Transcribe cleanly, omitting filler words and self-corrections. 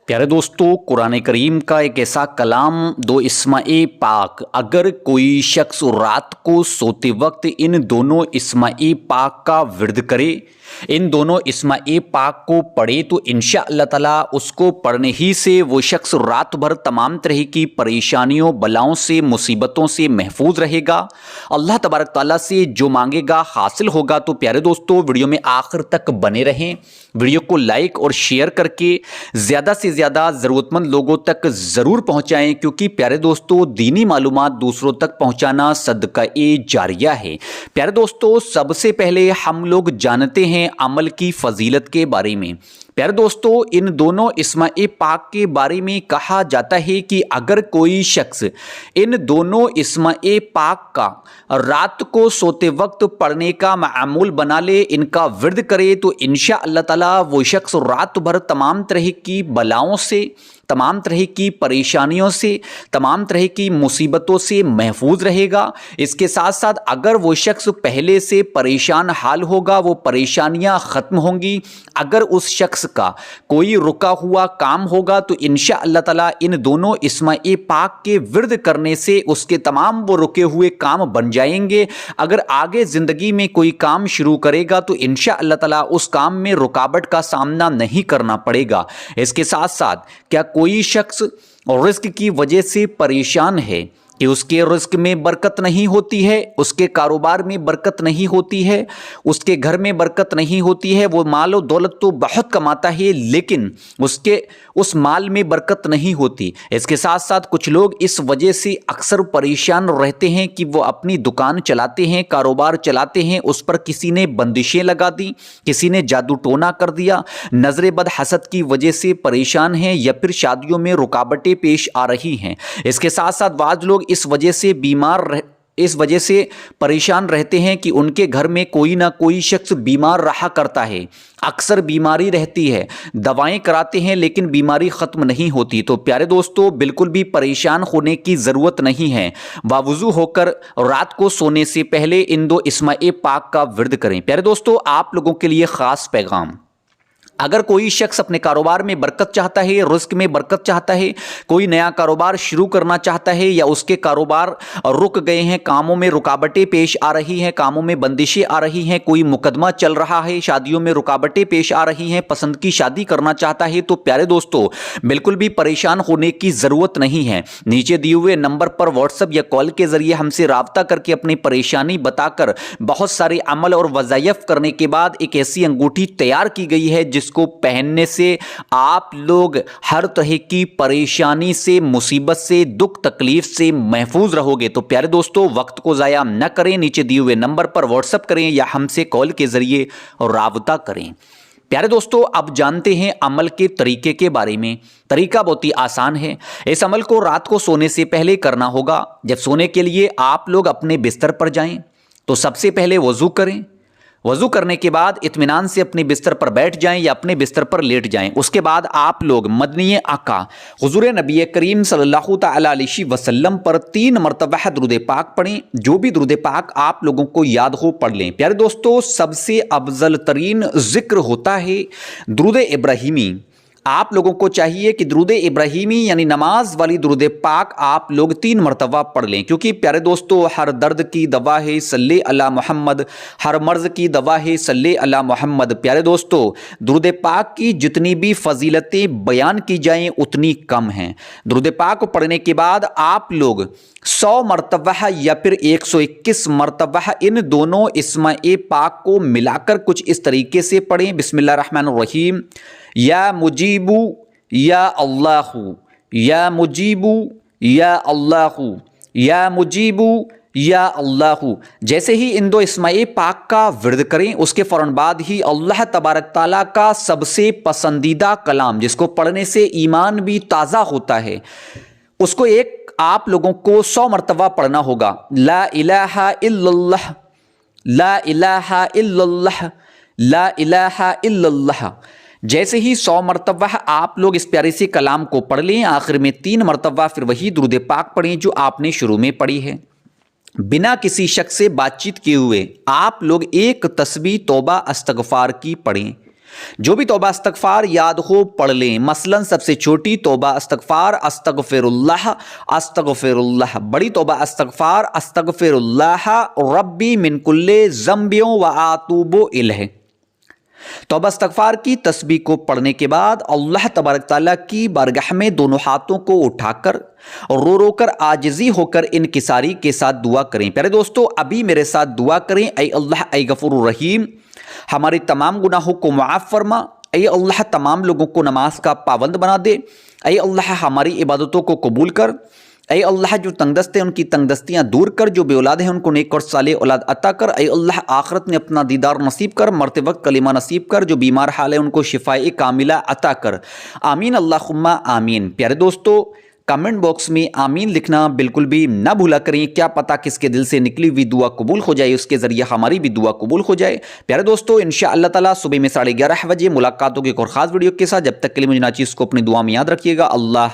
प्यारे दोस्तों, कुरान करीम का एक ऐसा कलाम दो इस्माए पाक, अगर कोई शख्स रात को सोते वक्त इन दोनों इस्माए पाक का विर्द करे, इन दोनों इस्माए पाक को पढ़े तो इंशा अल्लाह ताला उसको पढ़ने ही से वो शख्स रात भर तमाम तरह की परेशानियों, बलाओं से, मुसीबतों से महफूज रहेगा। अल्लाह तबारक ताला से जो मांगेगा हासिल होगा। तो प्यारे दोस्तों, वीडियो में आखिर तक बने रहें। वीडियो को लाइक और शेयर करके ज़्यादा से ज़्यादा ज़रूरतमंद लोगों तक ज़रूर पहुँचाएँ, क्योंकि प्यारे दोस्तों दीनी मालूमात दूसरों तक पहुँचाना सदका-ए जारिया है। प्यारे दोस्तों, सबसे पहले हम लोग जानते हैं अमल की फजीलत के बारे में। प्यारे दोस्तों, इन दोनों इस्माए पाक के बारे में कहा जाता है कि अगर कोई शख्स इन दोनों इस्माए पाक का रात को सोते वक्त पढ़ने का मामूल बना ले, इनका विर्द करे, तो इंशा अल्लाह ताला वो शख्स रात भर तमाम तरह की बलाओं से, तमाम तरह की परेशानियों से, तमाम तरह की मुसीबतों से महफूज रहेगा। इसके साथ साथ अगर वो शख्स पहले से परेशान हाल होगा, वो परेशानियां ख़त्म होंगी। अगर उस शख्स का कोई रुका हुआ काम होगा तो इंशा अल्लाह ताला इन दोनों इस्माए पाक के विर्द करने से उसके तमाम वो रुके हुए काम बन जाएंगे। अगर आगे ज़िंदगी में कोई काम शुरू करेगा तो इंशा अल्लाह ताला उस काम में रुकावट का सामना नहीं करना पड़ेगा। इसके साथ साथ क्या कोई शख्स रिस्क की वजह से परेशान है कि उसके रिस्क में बरकत नहीं होती है, उसके कारोबार में बरकत नहीं होती है, उसके घर में बरकत नहीं होती है, वो माल और दौलत तो बहुत कमाता है लेकिन उसके उस माल में बरकत नहीं होती। इसके साथ साथ कुछ लोग इस वजह से अक्सर परेशान रहते हैं कि वो अपनी दुकान चलाते हैं, कारोबार चलाते हैं, उस पर किसी ने बंदिशें लगा दी, किसी ने जादू टोना कर दिया, नजर बद हसद की वजह से परेशान हैं, या फिर शादियों में रुकावटें पेश आ रही हैं। इसके साथ साथ बाज़ लोग इस वजह से परेशान रहते हैं कि उनके घर में कोई ना कोई शख्स बीमार रहा करता है। अक्सर बीमारी रहती है, दवाएं कराते हैं लेकिन बीमारी ख़त्म नहीं होती। तो प्यारे दोस्तों, बिल्कुल भी परेशान होने की ज़रूरत नहीं है। बावुज़ू होकर रात को सोने से पहले इन दो इस्माए पाक का विर्द करें। प्यारे दोस्तों, आप लोगों के लिए ख़ास पैगाम, अगर कोई शख्स अपने कारोबार में बरकत चाहता है, रिस्क में बरकत चाहता है, कोई नया कारोबार शुरू करना चाहता है, या उसके कारोबार रुक गए हैं, कामों में रुकावटें पेश आ रही हैं, कामों में बंदिशें आ रही हैं, कोई मुकदमा चल रहा है, शादियों में रुकावटें पेश आ रही हैं, पसंद की शादी करना चाहता है, तो प्यारे दोस्तों बिल्कुल भी परेशान होने की ज़रूरत नहीं है। नीचे दिए हुए नंबर पर व्हाट्सएप या कॉल के ज़रिए हमसे राब्ता करके अपनी परेशानी बताकर बहुत सारे अमल और वज़ाइफ करने के बाद एक ऐसी अंगूठी तैयार की गई है जिसको पहनने से आप लोग हर तरह की परेशानी से, मुसीबत से, दुख तकलीफ से महफूज रहोगे। तो प्यारे दोस्तों, वक्त को ज़ाया न करें, नीचे दिए हुए नंबर पर व्हाट्सएप करें या हमसे कॉल के जरिए राब्ता करें। प्यारे दोस्तों, अब जानते हैं अमल के तरीके के बारे में। तरीका बहुत ही आसान है। इस अमल को रात को सोने से पहले करना होगा। जब सोने के लिए आप लोग अपने बिस्तर पर जाएं तो सबसे पहले वज़ू करें। वज़ू करने के बाद इत्मीनान से अपने बिस्तर पर बैठ जाएं या अपने बिस्तर पर लेट जाएं। उसके बाद आप लोग मदनी आका हुज़ूर नबी करीम सल्लल्लाहु तआला अलैहि वसल्लम पर 3 मरतबा दुरूद पाक पढ़ें। जो भी दुरूद पाक आप लोगों को याद हो पढ़ लें। प्यारे दोस्तों, सबसे अफजल तरीन जिक्र होता है दुरूद इब्राहिमी। आप लोगों को चाहिए कि दुरूद इब्राहिमी यानी नमाज वाली दुरूद पाक आप लोग 3 मरतबा पढ़ लें, क्योंकि प्यारे दोस्तों हर दर्द की दवा है सल्ले अला मोहम्मद, हर मर्ज़ की दवा है सल्ले अला मोहम्मद। प्यारे दोस्तों, दुरूद पाक की जितनी भी फजीलतें बयान की जाएं उतनी कम हैं। दुरूद पाक को पढ़ने के बाद आप लोग 100 मरतबा या फिर 121 मरतबा इन दोनों इस्माए पाक को मिलाकर कुछ इस तरीके से पढ़ें। बिस्मिल्लाह रहमान रहीम। या मुजीबू या अल्लाहू, या मुजीबू या अल्लाहू, या मुजीबू या अल्लाहू। जैसे ही इन दो इस्माए पाक का विर्द करें, उसके फ़ौरन बाद ही अल्लाह तबारक ताला का सबसे पसंदीदा कलाम, जिसको पढ़ने से ईमान भी ताज़ा होता है, उसको एक आप लोगों को 100 मरतबा पढ़ना होगा। ला इलाहा इल्लल्लाह, ला इलाहा इल्लल्लाह, ला इलाहा इल्लल्लाह। जैसे ही 100 मरतबा आप लोग इस प्यारे से कलाम को पढ़ लें, आखिर में 3 मरतबा फिर वही दुरूद पाक पढ़ें जो आपने शुरू में पढ़ी है। बिना किसी शख्स से बातचीत किए हुए आप लोग एक तस्बीह तौबा इस्तगफार की पढ़ें। جو بھی توبہ استغفار یاد ہو پڑھ لیں. مثلا سب سے چھوٹی توبہ استغفار استغفر اللہ. بڑی توبہ استغفار استغفر اللہ ربی من کل ذنب و اتوب الیہ. توبہ استغفار کی تسبیح کو پڑھنے کے بعد اللہ تبارک تعالیٰ کی بارگاہ میں دونوں ہاتھوں کو اٹھا کر رو رو کر عاجزی ہو کر انکساری کے ساتھ دعا کریں. پیارے دوستو ابھی میرے ساتھ دعا کریں. اے اللہ اے غفور الرحیم ہمارے تمام گناہوں کو معاف فرما. اے اللہ تمام لوگوں کو نماز کا پابند بنا دے. اے اللہ ہماری عبادتوں کو قبول کر. اے اللہ جو تنگ دست ہیں ان کی تنگ دستیاں دور کر. جو بے اولاد ہیں ان کو نیک اور صالح اولاد عطا کر. اے اللہ آخرت میں اپنا دیدار نصیب کر. مرتے وقت کلمہ نصیب کر. جو بیمار حال ہے ان کو شفاء کاملہ عطا کر. آمین اللہم آمین. پیارے دوستو کمنٹ باکس میں آمین لکھنا بالکل بھی نہ بھولا کریں. کیا پتہ کس کے دل سے نکلی ہوئی دعا قبول ہو جائے, اس کے ذریعے ہماری بھی دعا قبول ہو جائے. پیارے دوستو انشاءاللہ تعالیٰ صبح میں 11:30 بجے ملاقاتوں کے ایک اور خاص ویڈیو کے ساتھ. جب تک کے لیے مجھے ناچیز کو اپنی دعا میں یاد رکھیے گا. اللہ